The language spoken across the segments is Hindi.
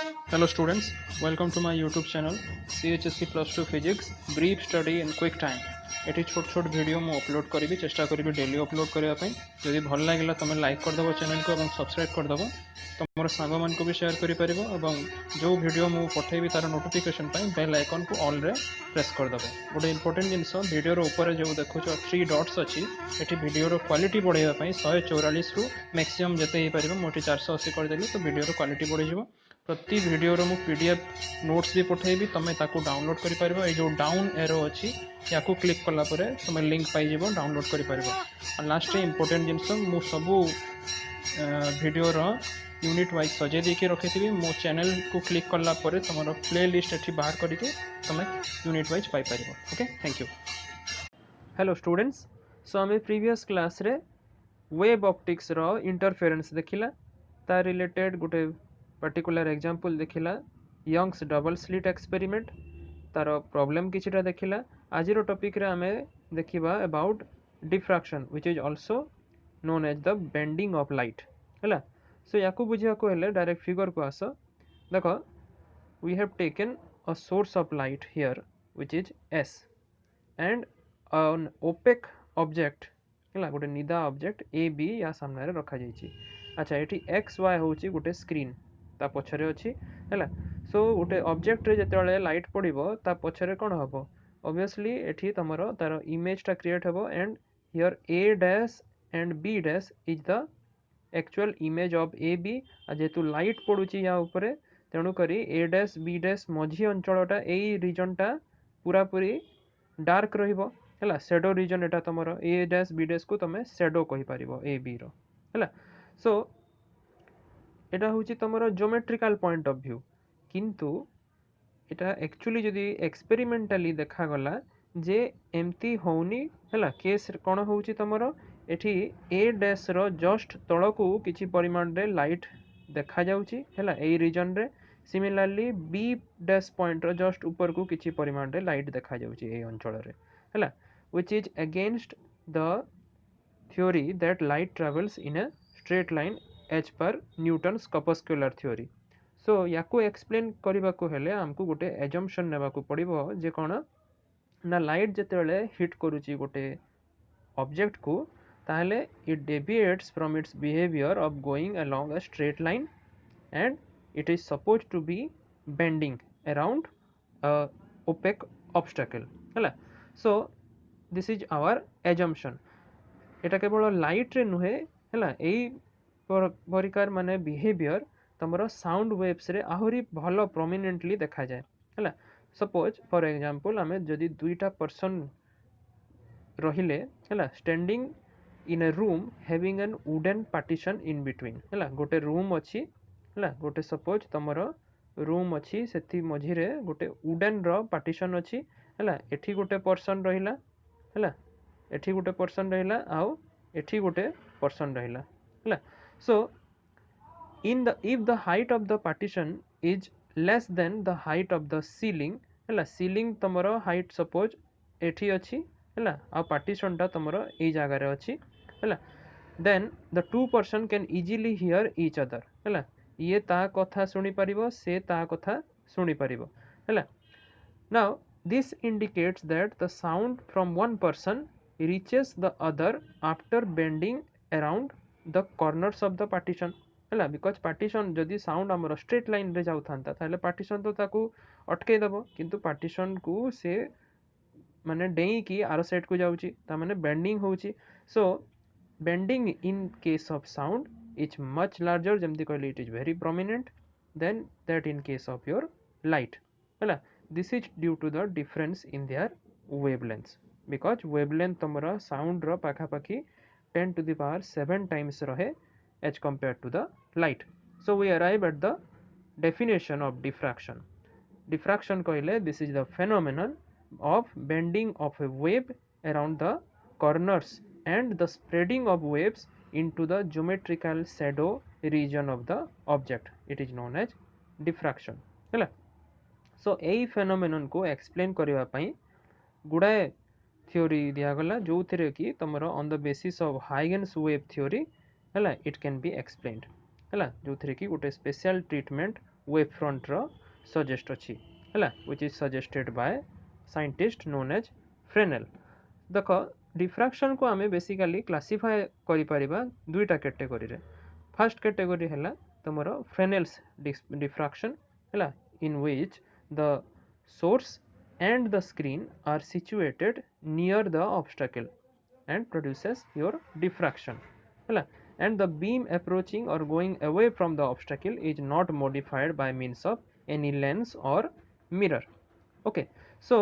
Hello students, welcome to my YouTube channel CHSC Plus 2 Physics Brief Study in Quick Time। Eighty छोट छोट वीडियो मु अपलोड करी चेष्टा करी डेली अपलोड करने जदि भल लगे तुम लाइक करदेव चैनल को सब्सक्राइब करदेव तुम सांग मान को भी शेयर कर जो वीडियो मु पठेबी तार नोटिफिकेशन बेल आइकन को ऑल रे प्रेस करदेव। गोटे इंपोर्टेंट जिनस वीडियो ऊपर जो देखो 3 डॉट्स अच्छी ये वीडियो क्वालिटी बढ़ाई 144 रु मैक्सिमम जिते हो पार मुझे 480 करदेली तो वीडियो क्वालिटी बढ़ प्रति वीडियो मु पीडीएफ नोट्स भी पठेबी तुम ताकू डाउनलोड कर पार जो डाउन एरो अच्छी या क्लिक कलापर तुम लिंक पाइज डाउनलोड कर पार। लास्ट इंपोर्टेंट जिनस मु सबू वीडियो यूनिट वाइज सजे देके रखी मो चैनल को क्लिक कलापर तुम प्ले लिस्ट ये बाहर करके तुम unit wise paper. Okay, thank you. Hello students, so आम प्रीवियस क्लास रे वेब ऑप्टिक्स रो इंटरफेरेंस देखिला ता रिलेटेड गोटे पर्टिकुलर एग्जांपल देखिला यंग्स डबल स्लिट एक्सपेरिमेंट तार प्रॉब्लम किछिटा देखिला। आज टॉपिक रे आमे देखिबा about diffraction which is also known as the bending of light हैला। सो याकू बुझिया को हेले डायरेक्ट फिगर को आसो देखो we have taken a source of light here which is S and an opaque object हैला गोटे निदा ऑब्जेक्ट ए बी या सामने रे रखा जाईची। अच्छा एठी एक्स वाई होची गोटे स्क्रीन ता पछरे अछि हैला। सो गोटे ऑब्जेक्ट रे जेतेले लाइट पड़िबो ता पछरे कोन हबो ऑब्वियसली एठी तमरो तार इमेज टा क्रिएट हबो and here A dash and B dash is the actual image of A B. जेतु लाइट पड़ुची या ऊपर तेणु करी ए डैश बी डैश मझी अंचलटा एई रीजनटा पूरा पूरी डार्क रहिबो हैला। शैडो रीजन एटा तमरो ए डैश बी डैश को तमे शैडो कहि परिबो ए बी रो हैला। सो एटा होची तमरो ज्योमेट्रिकल पॉइंट ऑफ व्यू किंतु एटा एक्चुअली जदि एक्सपेरिमेंटली देखा गला जे एमती होउनी हैला। केस कोन होउची तमरो एठी ए डैश रो जस्ट तळको किछि परिमाण रे लाइट देखा जाउची हैला एई रीजन रे। सिमिलरली बी डैश पॉइंट रो जस्ट ऊपर को किछि परिमाण रे लाइट देखा जाउची एई अंचल रे हैला which is against the theory that light travels in a straight line as per Newton's corpuscular theory। So याकू explain करबा को हेले हमको गोटे एजम्पशन नेबा को पड़िबो जे कोन ना लाइट जेतेले हिट करूची गोटे ऑब्जेक्ट को ताहले it deviates from its behaviour of going along a straight line and it is supposed to be bending around a opaque obstacle हैला। So this is our assumption. एटा केवल लाइट रे नुहे हैला एई परिकार माने बिहेवियर तमरो साउंड वेव्स रे आहुरी भलो प्रोमिनेंटली देखा जाए हैला। सपोज फॉर एग्जांपल आमे जदी दुईटा पर्सन रहिले हैला standing in a room having an wooden partition in between हैला गोटे रूम अछि हैला गोटे सपोज तमरो रूम अछि सेथि मझी रे गोटे वुडन रो पार्टीशन अछि हैला। एठी गोटे पर्सन रहिला हैला एठी गोटे पर्सन रहिला आउ एठी गोटे पर्सन रहिला हैला। सो in the if the height of the partition is less than the height of the ceiling हैला ceiling तमरो height suppose एठी अछि हैला आ partition टा तमरो एई जागा रे अछि हैला then the two person can easily hear each other हैला ये ता कथा सुनी परिबो से ता कथा सुनी परिबो हैला। now this indicates that the sound from one person reaches the other after bending around the corners of the partition हैला बिकॉज पार्टीशन जदि साउंड आमर स्ट्रेट लाइन रे जाउ थांता ताले पार्टीशन तो ताकू अटके दबो किंतु पार्टीशन को से माने डेई की आरो साइड को जाउची ता माने बेंडिंग होउची। So bending in case of sound is much larger जेमति कहली it is very prominent then that in case of your light हैला। This is due to the difference in their wavelength because wavelength तमरा साउंड रो पाखा पाखी 10 to the power 7 times रहे as compared to the light। so we arrive at the definition of diffraction। diffraction कहले this is the phenomenon of bending of a wave around the corners and the spreading of waves into the geometrical shadow region of the object, it is known as diffraction हैला। so एई phenomenon को explain करिवा पई गुडाए theory दिया गला जो थिरे कि तमरो on the basis of Huygens wave theory हैला इट कैन बी एक्सप्लेन्ड हैला जो थिरे कि गोटे स्पेशल ट्रीटमेंट वेव फ्रंट रो सजेस्ट अछि हैला which is suggested by scientist known as Fresnel. देख डिफ्राक्शन को आमे बेसिकली क्लासिफाई करि परिबा दुईटा कैटेगरी रे। फर्स्ट कैटेगरी हैला तमरो फ्रेनेल्स डिफ्राक्शन हैला in which the source and the screen are situated near the obstacle and produces your diffraction हैला and the beam approaching or going away from the obstacle is not modified by means of any lens or mirror। okay so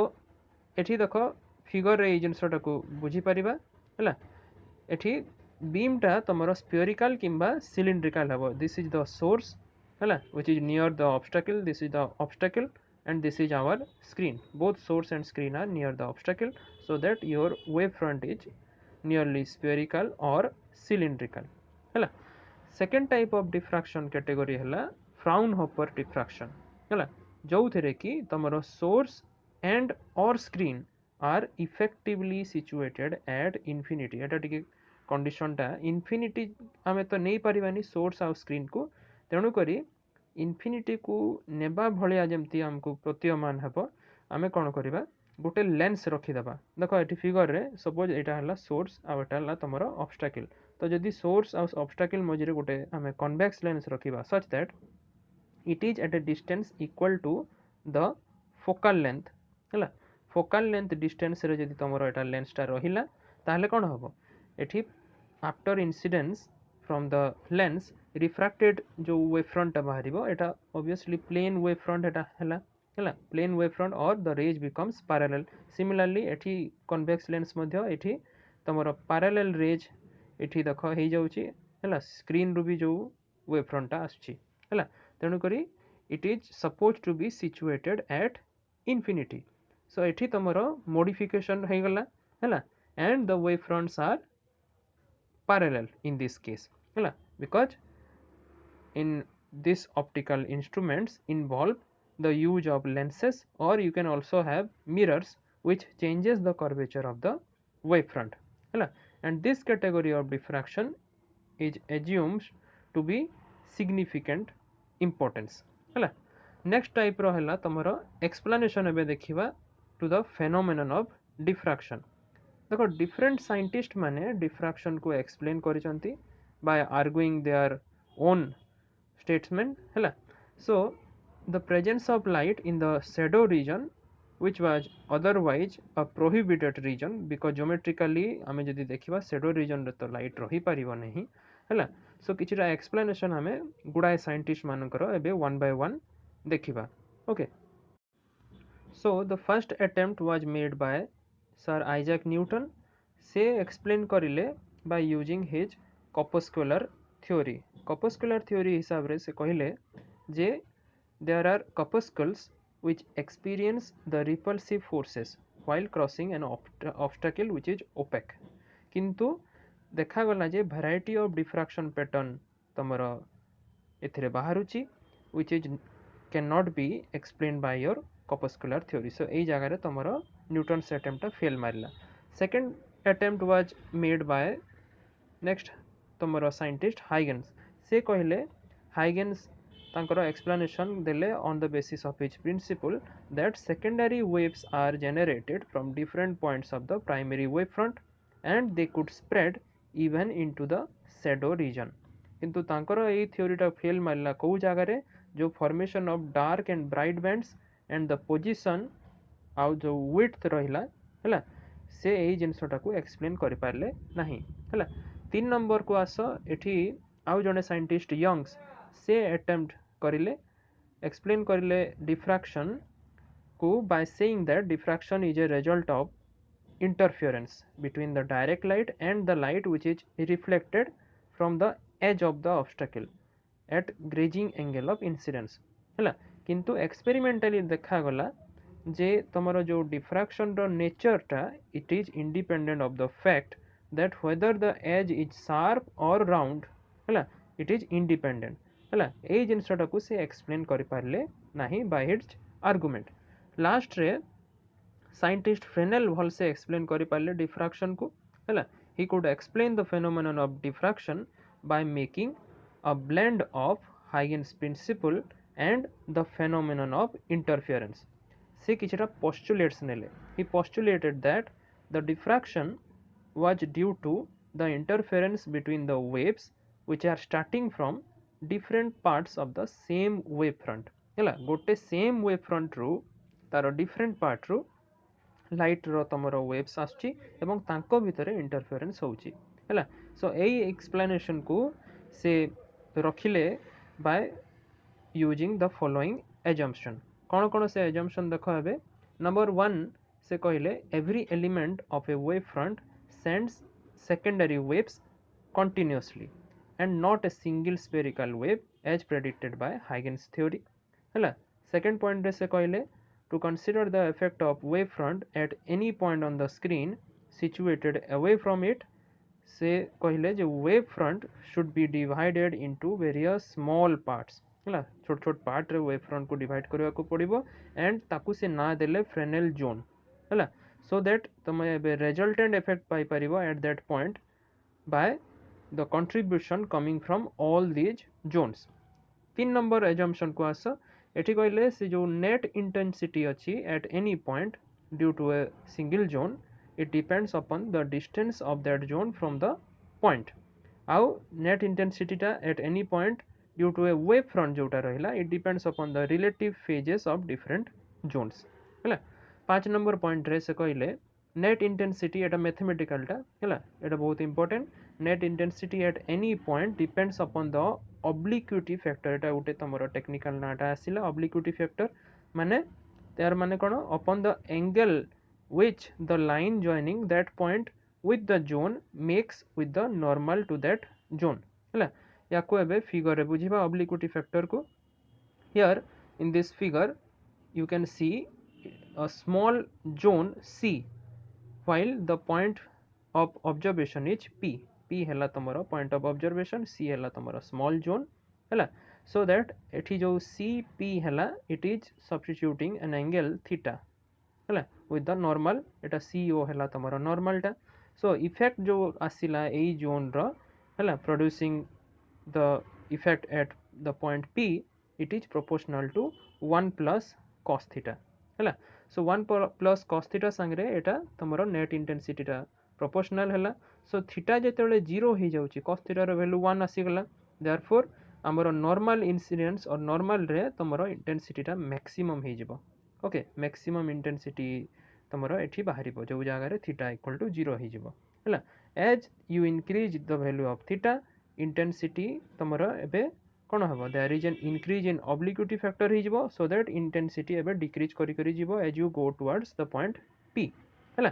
एठी देखो फिगर रे जिनसटा को बुझी परिबा हैला एठी बीम टा तमरो स्फेरिकल किंबा सिलिंड्रिकल हबो। दिस इज द सोर्स हैला which is near the obstacle, this is the obstacle and this is our screen. Both source and screen are near the obstacle so that your wave front is nearly spherical or cylindrical हैला। second type of diffraction category हैला Fraunhofer diffraction हैला जो थे कि तमरो source and or screen are effectively situated at infinity। एटा टिके कंडीशन टा infinity आमे तो नहीं परिबानी source और screen को तेणु करी इनफिनिटी को नेबा भलिया जमती हमको प्रतीयमान हेबो आमे कोन करिबा गोटे लेंस रखिदेबा। देखो एटी फिगर रे सपोज एटा हला सोर्स आ एटा हला तमरो ऑब्स्टेकल। तो जदि सोर्स आ ऑब्स्टेकल मझिरे गोटे आमे कन्वेक्स लेंस रखिबा such that it is at a distance equal to the focal length हैला। फोकल लेंथ डिस्टेंस रे जदि तमरो एटा लेंस टा रहिला ताहले कोन हबो एठी after incidence from the lens refracted जो wave front बाहर एटा obviously plane wave front एटा हैला plane wave front or the rays becomes parallel। similarly एठी convex lens मध्य एठी तमरो parallel rays एठी देखो हे जाउची हैला स्क्रीन रु भी जो wave front टा आछी हैला तेनु करी it is supposed to be situated at infinity। so एठी तमरो modification हे गला हैला and the wave fronts are parallel in this case because in this optical instruments involve the use of lenses or you can also have mirrors which changes the curvature of the wavefront and this category of diffraction is assumed to be significant importance। next type रो हला तमरो explanation एबे देखिबा to the phenomenon of diffraction। देखो डिफरेंट साइंटिस्ट माने डिफ्रैक्शन को एक्सप्लेन करिसंती by arguing their own statement हैला। So the presence of light in the shadow region which was otherwise a prohibited region because geometrically आमे जदि देखिबा शैडो रीजन रे तो लाइट रही परिबो नहीं हैला। सो किछरा एक्सप्लेनेशन आमे गुडाय साइंटिस्ट मानकर एबे वन बाय वन देखिबा। Okay so the first attempt was made by Sir Isaac Newton से explain करिले by using his corpuscular theory। corpuscular theory हिसाब रे से कहिले जे there are corpuscles which experience the repulsive forces while crossing an obstacle which is opaque। किंतु देखा गला जे variety of diffraction pattern तमरो एथिरे बाहरुची which is cannot be explained by your corpuscular theory। so ei jaga re tomaro Newton's attempt fail marila। second attempt was made by next tomaro scientist Huygens। से कहले Huygens तांकर explanation देले on the basis of his principle that secondary waves are generated from different points of the primary wavefront and they could spread even into the shadow region। किंतु तांकर एई थ्योरी टा फेल मारला को जगह रे जो formation of dark and bright bands and the position आउ जो विड्थ रहिला हैला से एई जिंसटा को एक्सप्लेन करि पारले नाही हैला। 3 नंबर को आस एठी आउ जने साइंटिस्ट यंग्स से अटेम्प्ट करिले एक्सप्लेन करिले डिफ्रैक्शन को by saying that diffraction is a result of interference between the direct light and the light which is reflected from the edge of the obstacle at grazing angle of incidence हैला। किंतु एक्सपेरिमेंटली देखा गला जे तमरो जो डिफ्रैक्शन रो नेचर टा it is independent of the fact that whether the edge is sharp or round हैला इट इज इंडिपेंडेंट हैला। ए जिंसटा को से एक्सप्लेन करि पारले नाही बाय हिज आर्गुमेंट। लास्ट रे साइंटिस्ट फ्रेनेल भल से एक्सप्लेन करि पारले डिफ्रैक्शन को हैला। He could explain the phenomenon of diffraction by making a blend of Huygens principle and the phenomenon of interference. से किछटा postulates नेले. He postulated that the diffraction was due to the interference between the waves which are starting from different parts of the same wave front. ହେଲା गोटे same wave front रू तार different part रू लाइट रो तमरो वेव्स आछी एवं तांको भितरे इंटरफेरेंस होउची हैला. सो एई एक्सप्लेनेशन को से रखिले by using the following assumption. कौन कौन से एजम्पशन देखो एबे. नंबर 1 से कहले every element of a wave front sends secondary waves continuously and not a single spherical wave as predicted by Huygens theory हैला. सेकंड पॉइंट रे से कहले to consider the effect of wavefront at any point on the screen situated away from it. से कहले जे wave front should be divided into various small parts हैला छोट छोट पार्ट रे वेव फ्रंट को डिवाइड करबा को पड़िबो एंड ताकू से ना देले फ्रेनेल जोन हैला सो दैट तमे एबे रिजल्टेंट इफेक्ट पाई परिबो at that point by the contribution coming from all these zones. 3 number assumption को आस एठी कहले से जो नेट इंटेंसिटी अच्छी at any point due to a single zone it depends upon the distance of that zone from the point. आउ net intensity टा at any point due to a wave front जोटा रहिला it depends upon the relative phases of different zones हैला. 5 नंबर पॉइंट रे से कहले net intensity एटा मैथमेटिकल टा हैला एटा बहुत important. net intensity at any point depends upon the obliquity factor. Etah उटे तमरो technical NATA आसिला obliquity factor माने तार माने कोन upon the angle which the line joining that point with the zone makes with the normal to that zone हैला. याको एबे फिगर रे बुझिबा obliquity factor को. here in this figure you can see a small zone C while the point of observation is P. P हैला तमरो point of observation, C हैला तमरो small zone हैला. so that एठी जो CP हैला it is substituting an angle theta हैला with the normal Etah CO हैला तमरो normal टा. so effect जो आसिला एई जोन रो हैला producing the effect at the point P it is proportional to 1 plus cos theta हैला. so 1 plus cos theta संगरे एटा तमरो net intensity टा proportional हैला. so theta जेतेले 0 ही जाउची cos theta रो value 1 आसी गला therefore हमरो normal incidence और normal रे तमरो intensity टा maximum ही जिवो. ओके मैक्सिमम इंटेंसिटी तमरो एठी बाहरिबो जो जगह रे थीटा इक्वल टू 0 ही जिवो हैला. As you increase the value of theta intensity तमरो एबे कोन हबो there is an increase in obliquity factor ही जिवो सो दैट इंटेंसिटी एबे डिक्रीज करी करी जिवो as you go towards the point P हैला.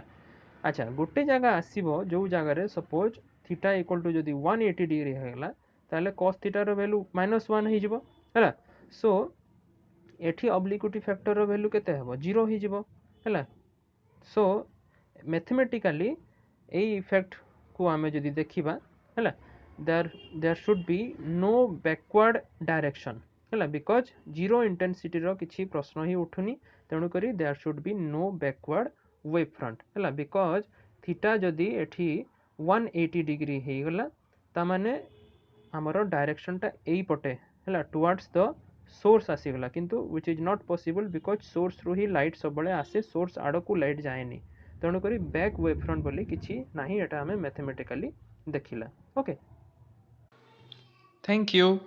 अच्छा गोटे जगह आसीबो जो जगह रे सपोज थीटा इक्वल टू जदी 180 डिग्री हैला ताले cos थीटा रो वैल्यू -1 ही जिवो हैला. सो एठी ऑब्लिक्विटी फैक्टर रो वैल्यू केते हेबो 0 ही जिवो हैला. सो मैथमेटिकली ए इफेक्ट को आमे जदी देखिबा हैला there should be no backward direction हैला बिकॉज जीरो इंटेंसिटी रो किछि प्रश्न ही उठुनी तेणु करी there should be no backward wave front हैला बिकॉज थीटा जदी एठी 180 डिग्री हे गला ता माने हमरो डायरेक्शन टा एई पटे हैला टुवर्ड्स द सोर्स आसीगला किंतु which is not possible because source रू ही लाइट सब बळे आसे सोर्स आड़ को लाइट जाएनी तेणु करी बैक वेव फ्रंट बोली किछि नाही एटा हमें मैथमेटिकली देखिला. Okay thank you.